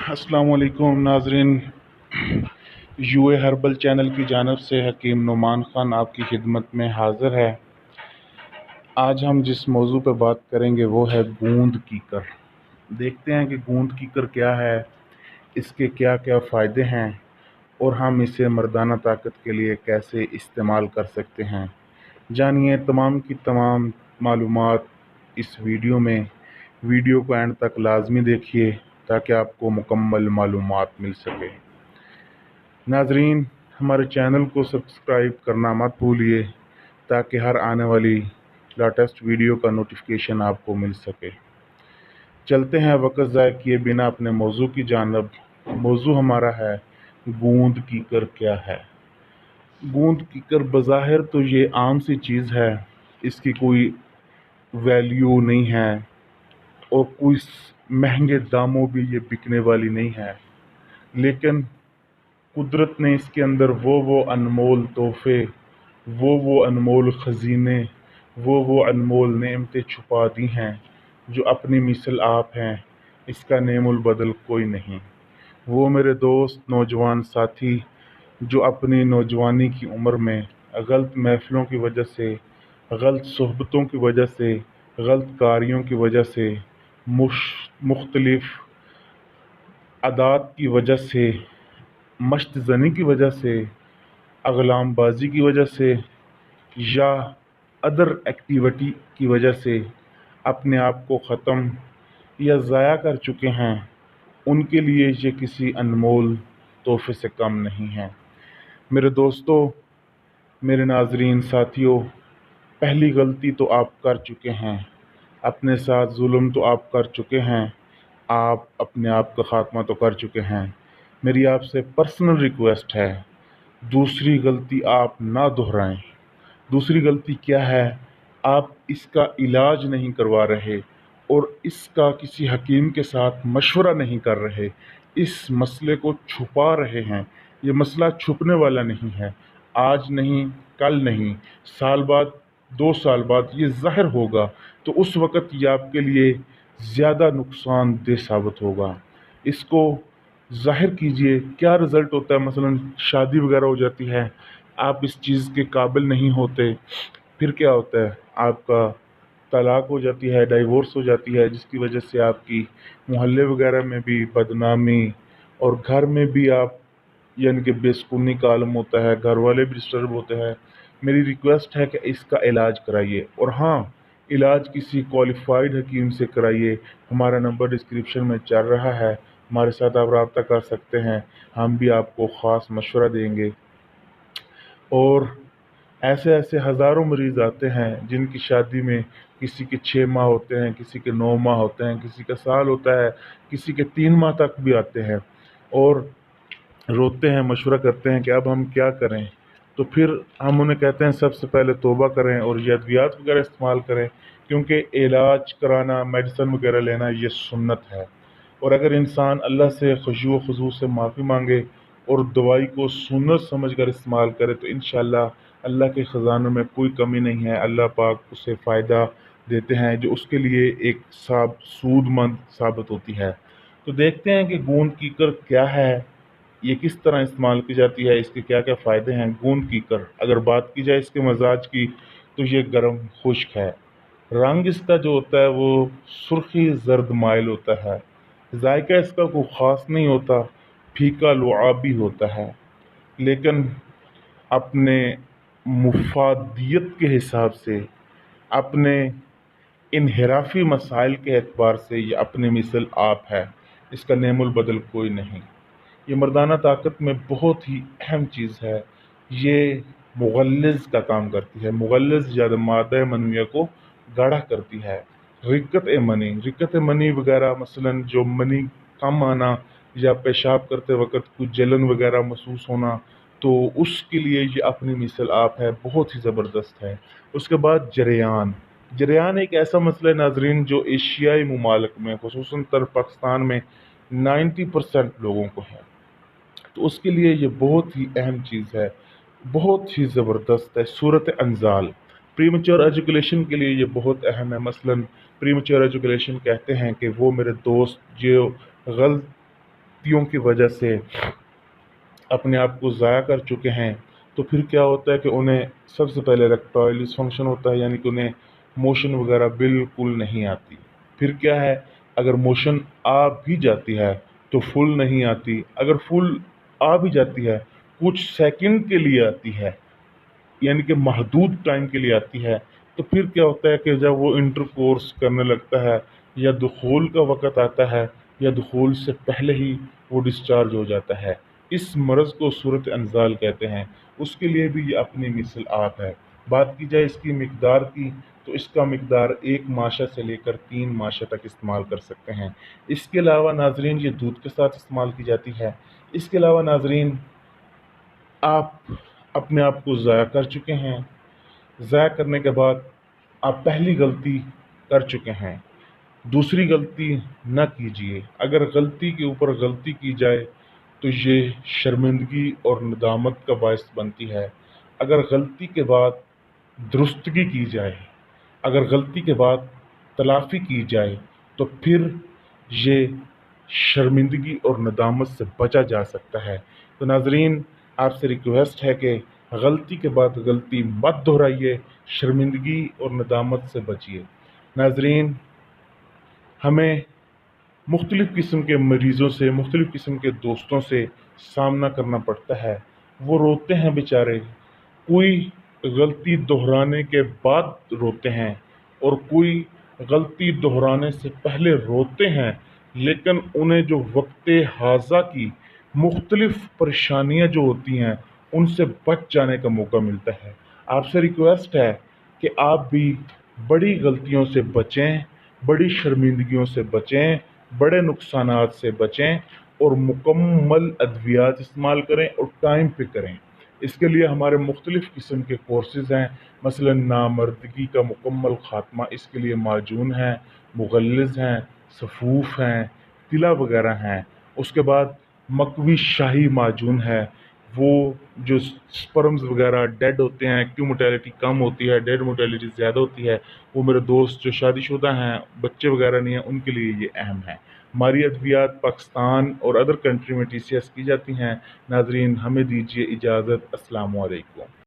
अस्सलाम वालेकुम नाजरीन। यूए हर्बल चैनल की जानब से हकीम नुमान ख़ान आपकी खिदमत में हाज़िर है। आज हम जिस मौजू पर बात करेंगे वो है गूंद कीकर। देखते हैं कि गूंद कीकर क्या है, इसके क्या क्या फ़ायदे हैं और हम इसे मर्दाना ताकत के लिए कैसे इस्तेमाल कर सकते हैं। जानिए तमाम की तमाम मालूमात इस वीडियो में। वीडियो को एंड तक लाजमी देखिए ताकि आपको मुकम्मल मालूमात मिल सके। नाजरीन, हमारे चैनल को सब्सक्राइब करना मत भूलिए ताकि हर आने वाली लेटेस्ट वीडियो का नोटिफिकेशन आपको मिल सके। चलते हैं वक्त ज़ाय किए बिना अपने मौजू की जानब। मौजू हमारा है गूंद कीकर क्या है। गूंद कीकर बज़ाहिर तो ये आम सी चीज़ है, इसकी कोई वैल्यू नहीं है और कोई महंगे दामों भी ये बिकने वाली नहीं है, लेकिन कुदरत ने इसके अंदर वो अनमोल तोहफे, वो अनमोल ख़ज़ीने, वो अनमोल नेमतें छुपा दी हैं जो अपनी मिसल आप हैं, इसका नेमुल बदल कोई नहीं। वो मेरे दोस्त नौजवान साथी जो अपनी नौजवानी की उम्र में गलत महफ़िलों की वजह से, गलत सोहबतों की वजह से, गलत कारियों की वजह से, मुख्तलिफ़ आदात की वजह से, मश्त ज़नी की वजह से, अगलाम बाजी की वजह से या अदर एक्टिविटी की वजह से अपने आप को ख़त्म या ज़ाया कर चुके हैं, उनके लिए ये किसी अनमोल तोहफे से कम नहीं है। मेरे दोस्तों, मेरे नाजरीन साथियों, पहली गलती तो आप कर चुके हैं, अपने साथ जुल्म तो आप कर चुके हैं, आप अपने आप का ख़ात्मा तो कर चुके हैं। मेरी आपसे पर्सनल रिक्वेस्ट है, दूसरी गलती आप ना दोहराएं। दूसरी गलती क्या है? आप इसका इलाज नहीं करवा रहे और इसका किसी हकीम के साथ मशवरा नहीं कर रहे, इस मसले को छुपा रहे हैं। ये मसला छुपने वाला नहीं है, आज नहीं, कल नहीं, साल बाद, 2 साल बाद ये ज़ाहिर होगा, तो उस वक़्त ये आपके लिए ज़्यादा नुकसानदेह साबित होगा। इसको ज़ाहिर कीजिए। क्या रिज़ल्ट होता है? मसलन शादी वगैरह हो जाती है, आप इस चीज़ के काबिल नहीं होते, फिर क्या होता है? आपका तलाक हो जाती है, डाइवोर्स हो जाती है, जिसकी वजह से आपकी मोहल्ले वगैरह में भी बदनामी और घर में भी आप यानी कि बेसुकूनी का आलम होता है, घर वाले भी डिस्टर्ब होते हैं। मेरी रिक्वेस्ट है कि इसका इलाज कराइए, और हाँ, इलाज किसी क्वालिफाइड हकीम से कराइए। हमारा नंबर डिस्क्रिप्शन में चल रहा है, हमारे साथ आप रब्ता कर सकते हैं, हम भी आपको ख़ास मशवरा देंगे। और ऐसे ऐसे हज़ारों मरीज़ आते हैं जिनकी शादी में किसी के 6 माह होते हैं, किसी के 9 माह होते हैं, किसी का साल होता है, किसी के 3 माह तक भी आते हैं और रोते हैं, मशवरा करते हैं कि अब हम क्या करें। तो फिर हम उन्हें कहते हैं सबसे पहले तौबा करें और ये अद्वियात वगैरह इस्तेमाल करें, क्योंकि इलाज कराना, मेडिसिन वगैरह लेना ये सुन्नत है। और अगर इंसान अल्लाह से खुशू व खुजू से माफ़ी मांगे और दवाई को सुन्नत समझ कर इस्तेमाल करे तो इंशाअल्लाह अल्लाह के ख़जानों में कोई कमी नहीं है। अल्लाह पाक उसे फ़ायदा देते हैं जो उसके लिए एक सूदमंद साबित होती है। तो देखते हैं कि गूंद कीकर क्या है, ये किस तरह इस्तेमाल की जाती है, इसके क्या क्या फ़ायदे हैं। गूंद कीकर, अगर बात की जाए इसके मजाज की, तो ये गर्म खुश्क है। रंग इसका जो होता है वो सुर्खी जर्द माइल होता है। जायका इसका कोई ख़ास नहीं होता, फीका लुआबी होता है, लेकिन अपने मुफादियत के हिसाब से, अपने इनहिराफी मसाइल के एतबार से ये अपनी मिसल आप है, इसका नेमुल बदल कोई नहीं। ये मर्दाना ताकत में बहुत ही अहम चीज़ है। ये मुगल्लिज़ का काम करती है। मुगल्लिज़ या मादा मनविया को गाढ़ा करती है। रिक्कत मनी वगैरह, मसलन जो मनी कम आना या पेशाब करते वक्त कुछ जलन वगैरह महसूस होना, तो उसके लिए ये अपनी मिसल आप है, बहुत ही ज़बरदस्त है। उसके बाद जरेयान। जरेयान एक ऐसा मसला है नाजरीन जो एशियाई ममालिक में, खुसूसन तर पाकिस्तान में 90% लोगों को है, तो उसके लिए ये बहुत ही अहम चीज़ है, बहुत ही ज़बरदस्त है। सूरत अंजाल, प्रीमेच्योर एजुकेशन के लिए ये बहुत अहम है। मसलन प्रीमेच्योर एजुकेशन कहते हैं कि वो मेरे दोस्त जो गलती गलतियों की वजह से अपने आप को ज़ाया कर चुके हैं, तो फिर क्या होता है कि उन्हें सबसे पहले इरेक्टाइल डिसफंक्शन होता है, यानी कि उन्हें मोशन वगैरह बिल्कुल नहीं आती। फिर क्या है, अगर मोशन आ भी जाती है तो फुल नहीं आती, अगर फुल आ भी जाती है कुछ सेकंड के लिए आती है, यानी कि महदूद टाइम के लिए आती है। तो फिर क्या होता है कि जब वो इंटरकोर्स करने लगता है या दुखूल का वक़्त आता है या दुखूल से पहले ही वो डिस्चार्ज हो जाता है, इस मर्ज़ को सूरत अंजाल कहते हैं। उसके लिए भी ये अपनी मिसल आप है। बात की जाए इसकी मिकदार की, तो इसका मिकदार 1 माशा से लेकर 3 माशा तक इस्तेमाल कर सकते हैं। इसके अलावा नाज़रीन ये दूध के साथ इस्तेमाल की जाती है। इसके अलावा नाज़रीन आप अपने आप को ज़ाया कर चुके हैं, ज़ाया करने के बाद आप पहली गलती कर चुके हैं, दूसरी गलती न कीजिए। अगर गलती के ऊपर गलती की जाए तो ये शर्मिंदगी और नदामत का बायस बनती है। अगर गलती के बाद दुरुस्तगी की जाए, अगर गलती के बाद तलाफ़ी की जाए, तो फिर ये शर्मिंदगी और नदामत से बचा जा सकता है। तो नाज़रीन, आपसे रिक्वेस्ट है कि गलती के बाद गलती मत दोहराइए, शर्मिंदगी और नदामत से बचिए। नाज़रीन, हमें मुख्तलिफ़ किस्म के मरीज़ों से, मुख्तलिफ़ किस्म के दोस्तों से सामना करना पड़ता है। वो रोते हैं बेचारे, कोई गलती दोहराने के बाद रोते हैं और कोई गलती दोहराने से पहले रोते हैं, लेकिन उन्हें जो वक़्त हाज़ा की मुख्तलिफ़ परेशानियाँ जो होती हैं, उनसे बच जाने का मौका मिलता है। आपसे रिक्वेस्ट है कि आप भी बड़ी गलतियों से बचें, बड़ी शर्मिंदगियों से बचें, बड़े नुकसानात से बचें और मुकम्मल अद्वियात इस्तेमाल करें और टाइम पे करें। इसके लिए हमारे मुख्तलिफ़ किस्म के कोर्सेज़ हैं, मसलन नामर्दगी का मुकम्मल ख़ात्मा, इसके लिए माजून हैं, मुग़ल्लिज़ हैं, सफ़ूफ़ हैं, तिला वगैरह हैं। उसके बाद मकवी शाही माजून है, वो जो स्पर्म्स वगैरह डेड होते हैं, एक्टिव मोर्टेलिटी कम होती है, डेड मोर्टेलिटी ज़्यादा होती है, वो मेरे दोस्त जो शादीशुदा हैं, बच्चे वगैरह नहीं हैं, उनके लिए ये अहम है। हमारी अद्वियात पाकिस्तान और अदर कंट्री में TCS की जाती हैं। नाज़रीन, हमें दीजिए इजाज़त। अस्सलामु अलैकुम।